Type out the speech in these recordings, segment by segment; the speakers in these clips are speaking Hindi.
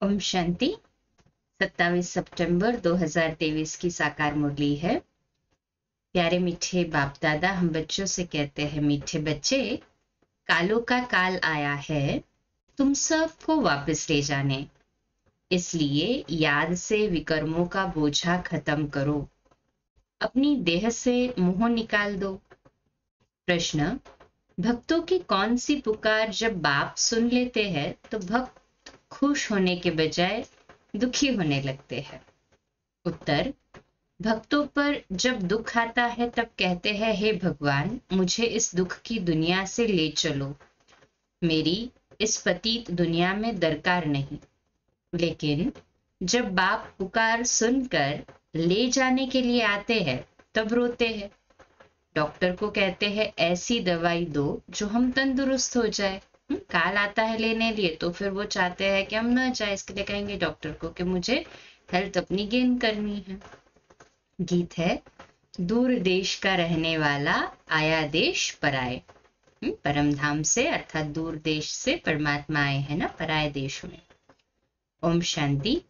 ओम शांति। 27 सितंबर 2023 की साकार मुरली है। प्यारे मीठे बाप दादा हम बच्चों से कहते हैं, मीठे बच्चे, कालों का काल आया है तुम सबको वापस ले जाने, इसलिए याद से विकर्मों का बोझा खत्म करो, अपनी देह से मोह निकाल दो। प्रश्न: भक्तों की कौन सी पुकार जब बाप सुन लेते हैं तो भक्त खुश होने के बजाय दुखी होने लगते हैं? उत्तर: भक्तों पर जब दुख आता है तब कहते हैं, हे भगवान, मुझे इस दुख की दुनिया से ले चलो, मेरी इस पतित दुनिया में दरकार नहीं। लेकिन जब बाप पुकार सुनकर ले जाने के लिए आते हैं तब रोते हैं। डॉक्टर को कहते हैं, ऐसी दवाई दो जो हम तंदुरुस्त हो जाए। काल आता है लेने लिए तो फिर वो चाहते हैं कि हम न जाए, इसके लिए कहेंगे डॉक्टर को कि मुझे हेल्थ अपनी गेन करनी है। गीत है, दूर देश का रहने वाला आया देश पराए। परम धाम से अर्थात दूर देश से परमात्मा आए हैं ना, पराए देश में। ओम शांति।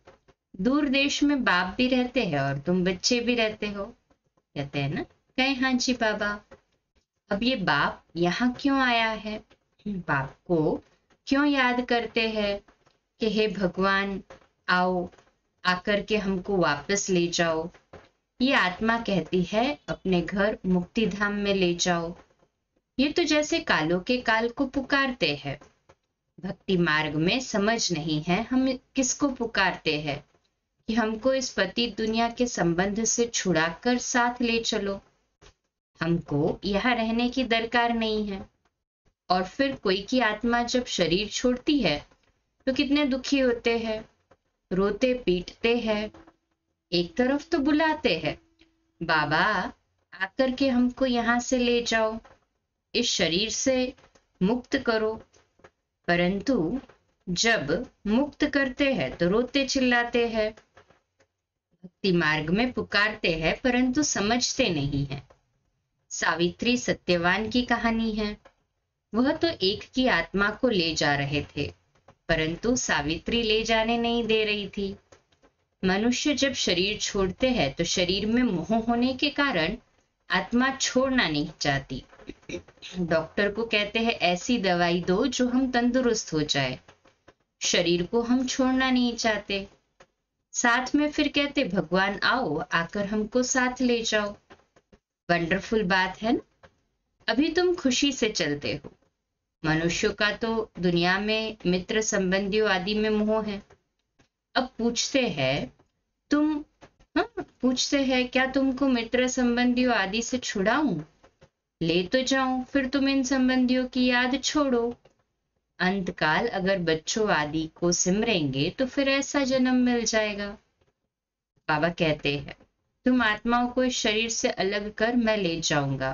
दूर देश में बाप भी रहते हैं और तुम बच्चे भी रहते हो, कहते हैं ना। कहे, हाँ जी बाबा। अब ये बाप यहाँ क्यों आया है? बाप को क्यों याद करते हैं कि हे भगवान, आओ, आकर के हमको वापस ले जाओ। ये आत्मा कहती है, अपने घर मुक्ति धाम में ले जाओ। ये तो जैसे कालों के काल को पुकारते हैं। भक्ति मार्ग में समझ नहीं है हम किसको पुकारते हैं कि हमको इस पतित दुनिया के संबंध से छुड़ाकर साथ ले चलो, हमको यहाँ रहने की दरकार नहीं है। और फिर कोई की आत्मा जब शरीर छोड़ती है तो कितने दुखी होते हैं, रोते पीटते हैं। एक तरफ तो बुलाते हैं, बाबा आकर के हमको यहाँ से ले जाओ, इस शरीर से मुक्त करो, परंतु जब मुक्त करते हैं तो रोते चिल्लाते हैं। भक्ति मार्ग में पुकारते हैं परंतु समझते नहीं हैं। सावित्री सत्यवान की कहानी है। वह तो एक की आत्मा को ले जा रहे थे, परंतु सावित्री ले जाने नहीं दे रही थी। मनुष्य जब शरीर छोड़ते हैं तो शरीर में मोह होने के कारण आत्मा छोड़ना नहीं चाहती। डॉक्टर को कहते हैं, ऐसी दवाई दो जो हम तंदुरुस्त हो जाए। शरीर को हम छोड़ना नहीं चाहते। साथ में फिर कहते, भगवान आओ, आकर हमको साथ ले जाओ। वंडरफुल बात है ना। अभी तुम खुशी से चलते हो। मनुष्यों का तो दुनिया में मित्र संबंधियों आदि में मोह है। अब पूछते हैं क्या तुमको मित्र संबंधियों आदि से छुड़ाऊं? ले तो जाऊं, फिर तुम इन संबंधियों की याद छोड़ो। अंतकाल अगर बच्चों आदि को सिमरेंगे तो फिर ऐसा जन्म मिल जाएगा। बाबा कहते हैं, तुम आत्माओं को इस शरीर से अलग कर मैं ले जाऊंगा,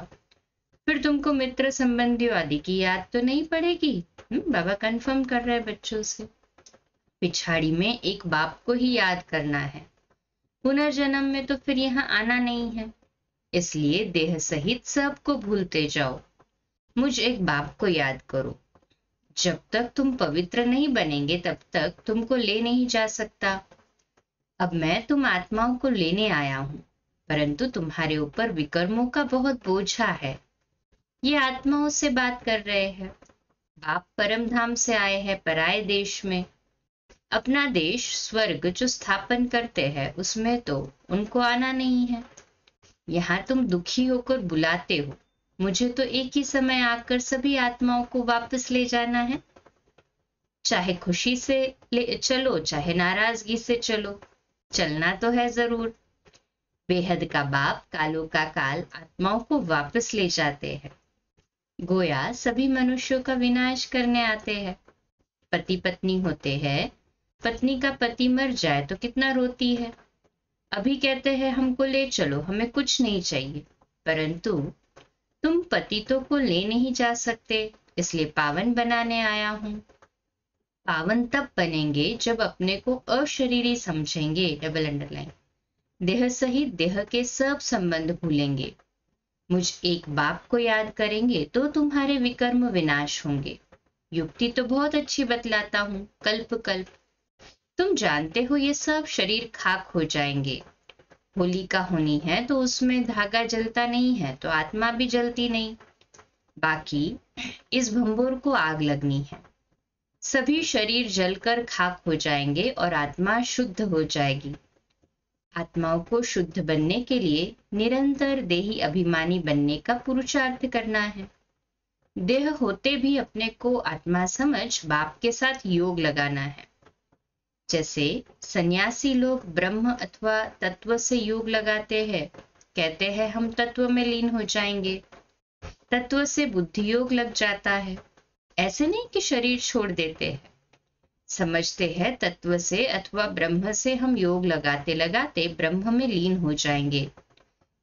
फिर तुमको मित्र संबंधियों आदि की याद तो नहीं पड़ेगी। बाबा कंफर्म कर रहे हैं बच्चों से। पिछाड़ी में एक बाप को ही याद करना है, पुनर्जन्म में तो फिर यहाँ आना नहीं है, इसलिए देह सहित सबको भूलते जाओ। मुझ एक बाप को याद करो। जब तक तुम पवित्र नहीं बनेंगे तब तक तुमको ले नहीं जा सकता। अब मैं तुम आत्माओं को लेने आया हूँ, परंतु तुम्हारे ऊपर विकर्मों का बहुत बोझा है। ये आत्माओं से बात कर रहे हैं। बाप परम धाम से आए हैं पराये देश में। अपना देश स्वर्ग जो स्थापन करते हैं उसमें तो उनको आना नहीं है। यहाँ तुम दुखी होकर बुलाते हो, मुझे तो एक ही समय आकर सभी आत्माओं को वापस ले जाना है। चाहे खुशी से ले चलो, चाहे नाराजगी से चलो, चलना तो है जरूर। बेहद का बाप कालों का काल आत्माओं को वापस ले जाते हैं। गोया सभी मनुष्यों का विनाश करने आते हैं। पति पत्नी होते हैं, पत्नी का पति मर जाए तो कितना रोती है। अभी कहते हैं हमको ले चलो, हमें कुछ नहीं चाहिए, परंतु तुम पतितों को ले नहीं जा सकते, इसलिए पावन बनाने आया हूं। पावन तब बनेंगे जब अपने को अशरीरी समझेंगे, डबल अंडरलाइन। देह सहित देह के सब संबंध भूलेंगे। मुझ एक बाप को याद करेंगे तो तुम्हारे विकर्म विनाश होंगे। युक्ति तो बहुत अच्छी बतलाता हूँ, कल्प कल्प। तुम जानते हो ये सब शरीर खाक हो जाएंगे। होलिका होनी है तो उसमें धागा जलता नहीं है तो आत्मा भी जलती नहीं। बाकी इस भंबोर को आग लगनी है। सभी शरीर जलकर खाक हो जाएंगे और आत्मा शुद्ध हो जाएगी। आत्माओं को शुद्ध बनने के लिए निरंतर देही अभिमानी बनने का पुरुषार्थ करना है। देह होते भी अपने को आत्मा समझ बाप के साथ योग लगाना है। जैसे सन्यासी लोग ब्रह्म अथवा तत्व से योग लगाते हैं, कहते हैं हम तत्व में लीन हो जाएंगे। तत्व से बुद्धि योग लग जाता है। ऐसे नहीं कि शरीर छोड़ देते हैं, समझते हैं तत्व से अथवा ब्रह्म से हम योग लगाते लगाते ब्रह्म में लीन हो जाएंगे।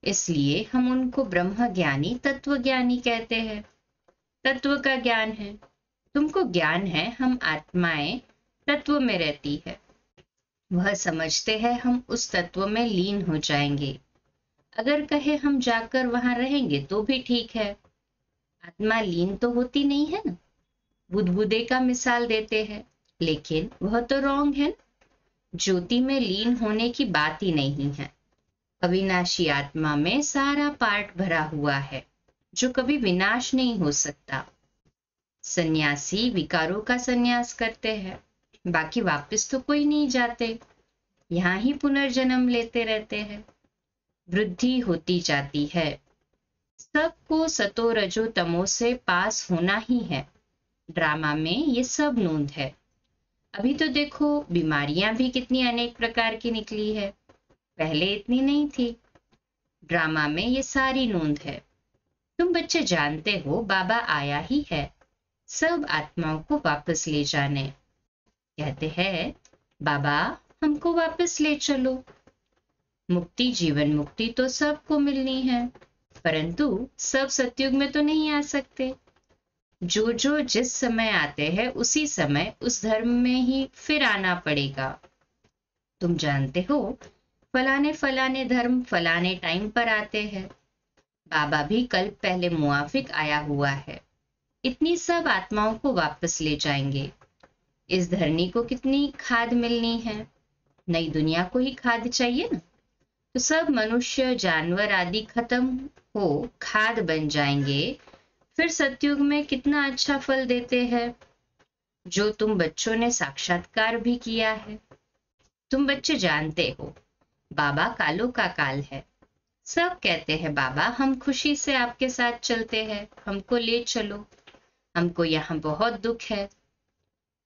इसलिए हम उनको ब्रह्म ज्ञानी तत्व ज्ञानी कहते हैं। तत्व का ज्ञान है, तुमको ज्ञान है हम आत्माएं तत्व में रहती है। वह समझते हैं हम उस तत्व में लीन हो जाएंगे। अगर कहे हम जाकर वहां रहेंगे तो भी ठीक है। आत्मा लीन तो होती नहीं है ना। बुदबुदे का मिसाल देते हैं, लेकिन वह तो रॉन्ग है। ज्योति में लीन होने की बात ही नहीं है। अविनाशी आत्मा में सारा पार्ट भरा हुआ है जो कभी विनाश नहीं हो सकता। सन्यासी विकारों का सन्यास करते हैं, बाकी वापस तो कोई नहीं जाते, यहाँ ही पुनर्जन्म लेते रहते हैं। वृद्धि होती जाती है। सबको सतो रजो तमो से पास होना ही है। ड्रामा में ये सब नोंद है। अभी तो देखो बीमारियां भी कितनी अनेक प्रकार की निकली है, पहले इतनी नहीं थी। ड्रामा में ये सारी नोंद है। तुम बच्चे जानते हो बाबा आया ही है सब आत्माओं को वापस ले जाने। कहते हैं बाबा हमको वापस ले चलो। मुक्ति जीवन मुक्ति तो सबको मिलनी है, परंतु सब सतयुग में तो नहीं आ सकते। जो जो जिस समय आते हैं उसी समय उस धर्म में ही फिर आना पड़ेगा। तुम जानते हो फलाने फलाने धर्म फलाने टाइम पर आते हैं। बाबा भी कल्प पहले मुआफिक आया हुआ है। इतनी सब आत्माओं को वापस ले जाएंगे। इस धरनी को कितनी खाद मिलनी है, नई दुनिया को ही खाद चाहिए ना। तो सब मनुष्य जानवर आदि खत्म हो खाद बन जाएंगे। फिर सतयुग में कितना अच्छा फल देते हैं, जो तुम बच्चों ने साक्षात्कार भी किया है। तुम बच्चे जानते हो बाबा कालों का काल है। सब कहते हैं बाबा हम खुशी से आपके साथ चलते हैं, हमको ले चलो, हमको यहाँ बहुत दुख है।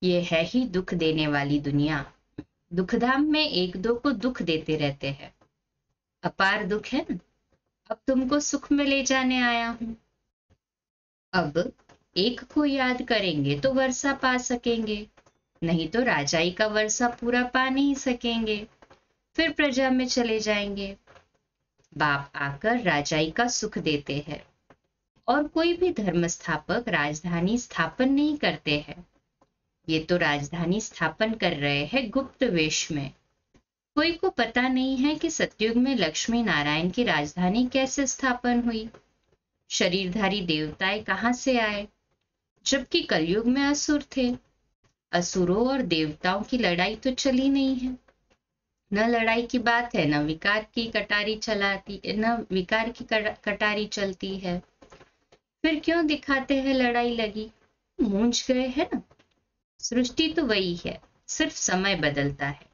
ये है ही दुख देने वाली दुनिया। दुखधाम में एक दो को दुख देते रहते हैं। अपार दुख है ना। अब तुमको सुख में ले जाने आया हूं। अब एक को याद करेंगे तो वर्षा पा सकेंगे, नहीं तो राजाई का वर्षा पूरा पा नहीं सकेंगे। फिर प्रजा में चले जाएंगे। बाप आकर राजाई का सुख देते हैं। और कोई भी धर्म स्थापक राजधानी स्थापन नहीं करते हैं। ये तो राजधानी स्थापन कर रहे हैं गुप्त वेश में। कोई को पता नहीं है कि सतयुग में लक्ष्मी नारायण की राजधानी कैसे स्थापन हुई। शरीरधारी देवताएं कहां से आए, जबकि कलयुग में असुर थे। असुरों और देवताओं की लड़ाई तो चली नहीं है। न लड़ाई की बात है, न विकार की कटारी चलाती, न विकार की कटारी चलती है। फिर क्यों दिखाते हैं लड़ाई लगी, मूंझ गए है ना। सृष्टि तो वही है, सिर्फ समय बदलता है।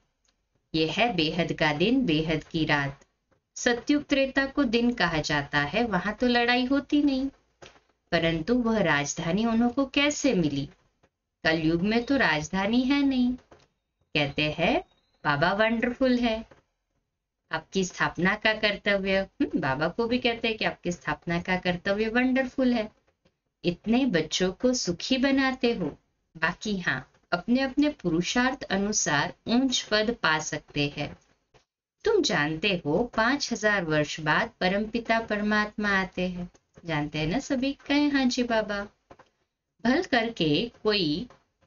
यह है बेहद का दिन बेहद की रात। सतयुग त्रेता को दिन कहा जाता है, वहां तो लड़ाई होती नहीं। परंतु वह राजधानी उन्हों को कैसे मिली। कलयुग में तो राजधानी है नहीं। कहते हैं बाबा वंडरफुल है, आपकी स्थापना का कर्तव्य। बाबा को भी कहते हैं कि आपकी स्थापना का कर्तव्य वंडरफुल है। इतने बच्चों को सुखी बनाते हो। बाकी हाँ, अपने अपने पुरुषार्थ अनुसार ऊंच पद पा सकते हैं। तुम जानते हो 5000 वर्ष बाद परमपिता परमात्मा आते हैं। जानते हैं ना सभी, कहे हाँ जी बाबा। भल करके कोई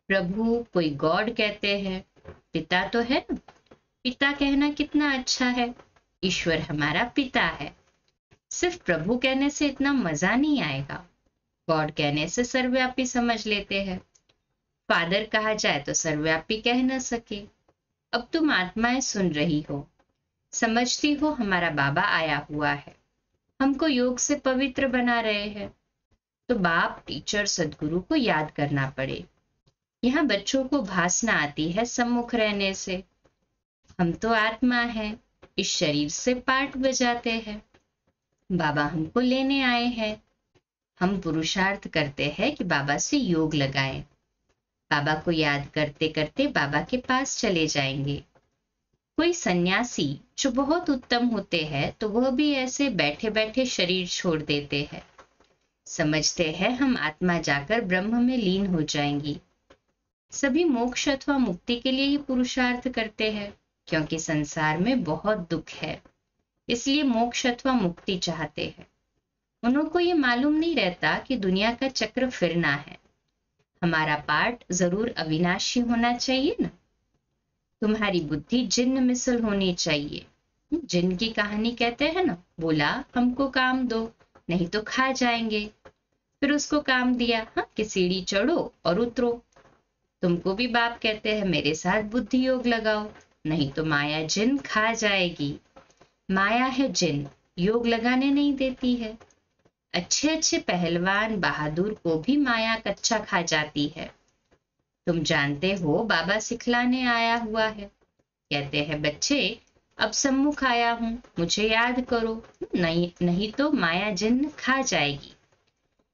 प्रभु कोई गॉड कहते हैं, पिता तो है ना। पिता कहना कितना अच्छा है। ईश्वर हमारा पिता है। सिर्फ प्रभु कहने से इतना मजा नहीं आएगा। गॉड कहने से सर्वव्यापी समझ लेते हैं। फादर कहा जाए तो सर्वव्यापी कह न सके। अब तुम आत्माएं सुन रही हो, समझती हो हमारा बाबा आया हुआ है, हमको योग से पवित्र बना रहे हैं। तो बाप, टीचर, सदगुरु को याद करना पड़े। यहाँ बच्चों को भासना आती है सम्मुख रहने से। हम तो आत्मा हैं, इस शरीर से पाठ बजाते हैं, बाबा हमको लेने आए हैं। हम पुरुषार्थ करते हैं कि बाबा से योग लगाएं। बाबा को याद करते करते बाबा के पास चले जाएंगे। कोई सन्यासी जो बहुत उत्तम होते हैं तो वह भी ऐसे बैठे बैठे शरीर छोड़ देते हैं। समझते हैं हम आत्मा जाकर ब्रह्म में लीन हो जाएंगी। सभी मोक्ष अथवा मुक्ति के लिए ही पुरुषार्थ करते हैं, क्योंकि संसार में बहुत दुख है, इसलिए मोक्ष अथवा मुक्ति चाहते हैं। उनको ये मालूम नहीं रहता कि दुनिया का चक्र फिरना है। हमारा पाठ जरूर अविनाशी होना चाहिए ना। तुम्हारी बुद्धि जिन्न मिसल होनी चाहिए। जिन्न की कहानी कहते हैं ना, बोला हमको काम दो नहीं तो खा जाएंगे। फिर उसको काम दिया, हाँ कि सीढ़ी चढ़ो और उतरो। तुमको भी बाप कहते हैं मेरे साथ बुद्धि योग लगाओ, नहीं तो माया जिन खा जाएगी। माया है जिन, योग लगाने नहीं देती है। अच्छे अच्छे पहलवान बहादुर को भी माया कच्चा खा जाती है। तुम जानते हो बाबा सिखलाने आया हुआ है। कहते हैं बच्चे अब सम्मुख आया हूं, मुझे याद करो, नहीं तो माया जिन्न खा जाएगी।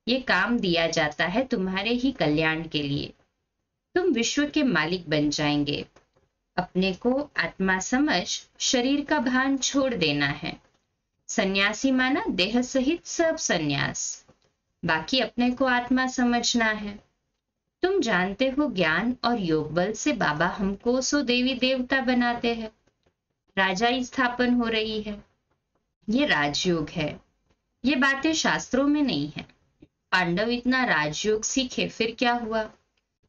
ये काम दिया जाता है तुम्हारे ही कल्याण के लिए। तुम विश्व के मालिक बन जाएंगे। अपने को आत्मा समझ शरीर का भान छोड़ देना है। सन्यासी माना देह सहित सब सन्यास, बाकी अपने को आत्मा समझना है। तुम जानते हो ज्ञान और योग बल से बाबा हमको सो देवी देवता बनाते हैं। राजाई स्थापन हो रही है, ये राजयोग है। ये बातें शास्त्रों में नहीं है। पांडव इतना राजयोग सीखे फिर क्या हुआ,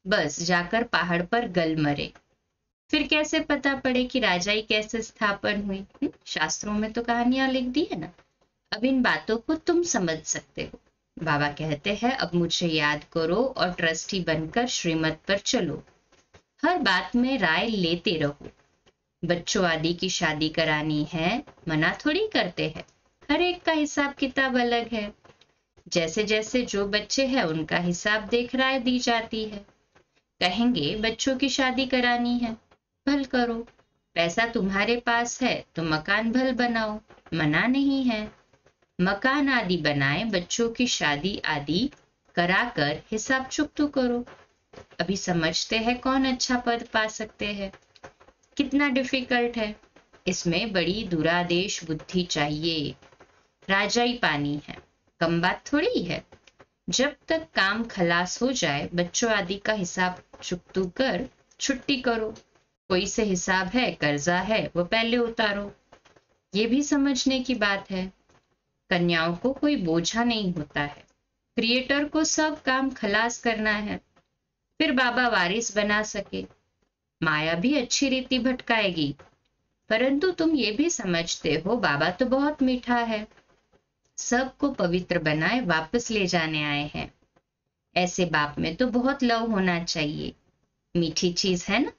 बस जाकर पहाड़ पर गल मरे। फिर कैसे पता पड़े कि राजाई कैसे स्थापन हुई? शास्त्रों में तो कहानियां लिख दी है ना। अब इन बातों को तुम समझ सकते हो। बाबा कहते हैं अब मुझे याद करो और ट्रस्टी बनकर श्रीमत पर चलो। हर बात में राय लेते रहो। बच्चों आदि की शादी करानी है, मना थोड़ी करते हैं। हर एक का हिसाब किताब अलग है। जैसे जैसे जो बच्चे हैं उनका हिसाब देख राय दी जाती है। कहेंगे बच्चों की शादी करानी है, भल करो। पैसा तुम्हारे पास है तो मकान भल बनाओ, मना नहीं है। मकान आदि बनाए, बच्चों की शादी आदि कराकर हिसाब चुकतू करो। अभी समझते हैं कौन अच्छा पद पा सकते हैं। कितना डिफिकल्ट है। इसमें बड़ी दुरादेश बुद्धि चाहिए। राजाई पानी है, कम बात थोड़ी है। जब तक काम खलास हो जाए बच्चों आदि का हिसाब चुकतू कर छुट्टी करो। कोई से हिसाब है, कर्जा है, वो पहले उतारो। ये भी समझने की बात है। कन्याओं को कोई बोझा नहीं होता है। क्रिएटर को सब काम खलास करना है, फिर बाबा वारिस बना सके। माया भी अच्छी रीति भटकाएगी, परंतु तुम ये भी समझते हो बाबा तो बहुत मीठा है, सबको पवित्र बनाए वापस ले जाने आए हैं। ऐसे बाप में तो बहुत लव होना चाहिए। मीठी चीज है ना।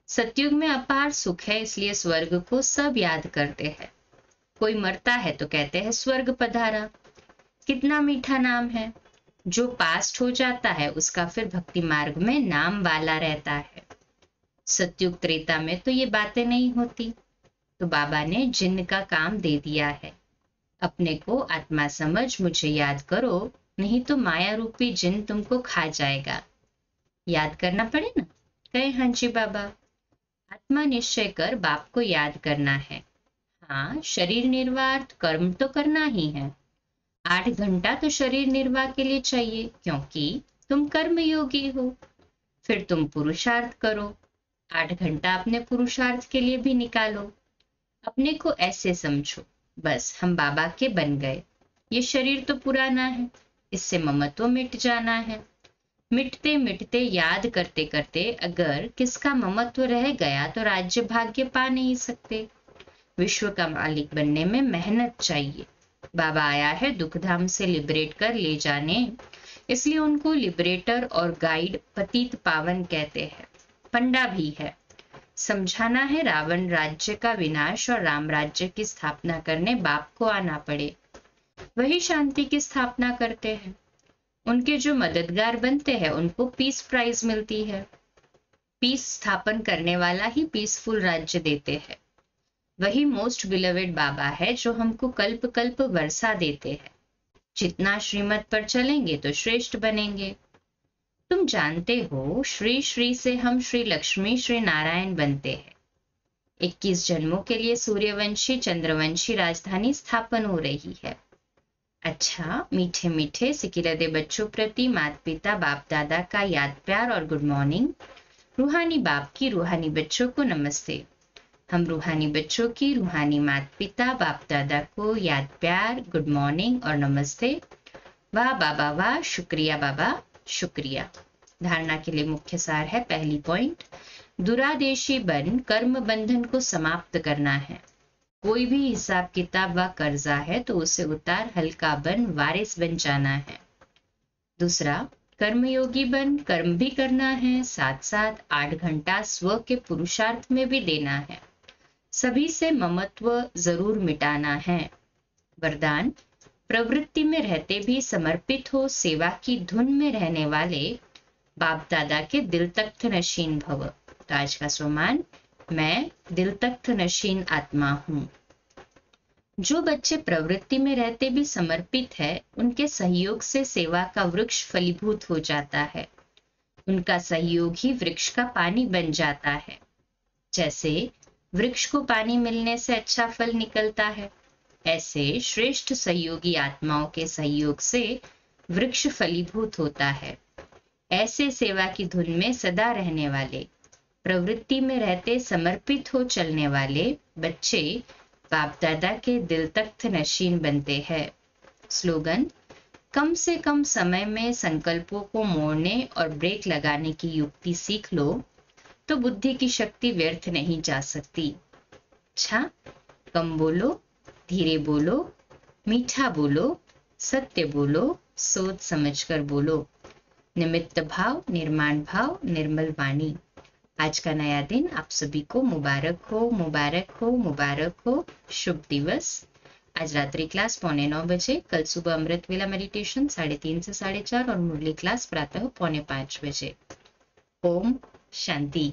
सतयुग में अपार सुख है, इसलिए स्वर्ग को सब याद करते हैं। कोई मरता है तो कहते हैं स्वर्ग पधारा। कितना मीठा नाम है। जो पास्ट हो जाता है उसका फिर भक्ति मार्ग में नाम वाला रहता है। सतयुग त्रेता में तो ये बातें नहीं होती। तो बाबा ने जिन्न का काम दे दिया है। अपने को आत्मा समझ मुझे याद करो, नहीं तो माया रूपी जिन्न तुमको खा जाएगा। याद करना पड़े ना। कहे हाँ जी बाबा। आत्मा निश्चय कर बाप को याद करना है। हाँ, शरीर निर्वाह कर्म तो करना ही है। 8 घंटा तो शरीर निर्वाह के लिए चाहिए, क्योंकि तुम कर्म योगी हो। फिर तुम पुरुषार्थ करो। 8 घंटा अपने पुरुषार्थ के लिए भी निकालो। अपने को ऐसे समझो, बस हम बाबा के बन गए। ये शरीर तो पुराना है, इससे ममत्व मिट जाना है। मिटते मिटते याद करते करते अगर किसका ममत्व रह गया तो राज्य भाग्य पा नहीं सकते। विश्व का मालिक बनने में मेहनत चाहिए। बाबा आया है दुखधाम से लिबरेट कर ले जाने, इसलिए उनको लिबरेटर और गाइड पतित पावन कहते हैं। पंडा भी है। समझाना है रावण राज्य का विनाश और राम राज्य की स्थापना करने बाप को आना पड़े। वही शांति की स्थापना करते हैं। उनके जो मददगार बनते हैं उनको पीस प्राइज मिलती है। पीस स्थापन करने वाला ही पीसफुल राज्य देते हैं। वही मोस्ट बिलवेड बाबा है जो हमको कल्प कल्प वर्षा देते हैं। जितना श्रीमत पर चलेंगे तो श्रेष्ठ बनेंगे। तुम जानते हो श्री श्री से हम श्री लक्ष्मी श्री नारायण बनते हैं। 21 जन्मों के लिए सूर्यवंशी चंद्रवंशी राजधानी स्थापन हो रही है। अच्छा, मीठे मीठे सिकिलदे बच्चों प्रति माता पिता बाप दादा का याद प्यार और गुड मॉर्निंग। रूहानी बाप की रूहानी बच्चों को नमस्ते। हम रूहानी बच्चों की रूहानी माता पिता बाप दादा को याद प्यार गुड मॉर्निंग और नमस्ते। वाह बाबा वाह, शुक्रिया बाबा शुक्रिया। धारणा के लिए मुख्य सार है। पहली पॉइंट, दुरादेशी बन कर्म बंधन को समाप्त करना है। कोई भी हिसाब किताब व कर्जा है तो उसे उतार हल्का बन वारिस बन जाना है। दूसरा, कर्मयोगी बन कर्म भी करना है, साथ साथ 8 घंटा स्व के पुरुषार्थ में भी देना है। सभी से ममत्व जरूर मिटाना है। वरदान, प्रवृत्ति में रहते भी समर्पित हो सेवा की धुन में रहने वाले बाप दादा के दिल तख्त नशीन भव। तो आज का स्वमान, मैं दिल तख्त नशीन आत्मा हूँ। जो बच्चे प्रवृत्ति में रहते भी समर्पित है उनके सहयोग से सेवा का वृक्ष फलीभूत हो जाता है। उनका सहयोग ही वृक्ष का पानी बन जाता है। जैसे वृक्ष को पानी मिलने से अच्छा फल निकलता है, ऐसे श्रेष्ठ सहयोगी आत्माओं के सहयोग से वृक्ष फलीभूत होता है। ऐसे सेवा की धुन में सदा रहने वाले, प्रवृत्ति में रहते समर्पित हो चलने वाले बच्चे बाप दादा के दिल तख्त नशीन बनते हैं। स्लोगन, कम से कम समय में संकल्पों को मोड़ने और ब्रेक लगाने की युक्ति सीख लो तो बुद्धि की शक्ति व्यर्थ नहीं जा सकती। अच्छा, कम बोलो, धीरे बोलो, मीठा बोलो, सत्य बोलो, सोच समझकर बोलो। निमित्त भाव, निर्माण भाव, निर्मल वाणी। आज का नया दिन आप सभी को मुबारक हो, मुबारक हो, मुबारक हो। शुभ दिवस। आज रात्रि क्लास 9:15 बजे, कल सुबह अमृत वेला मेडिटेशन 3:30 से 4:30 और मुरली क्लास प्रातः 4:45 बजे। ओम शांति।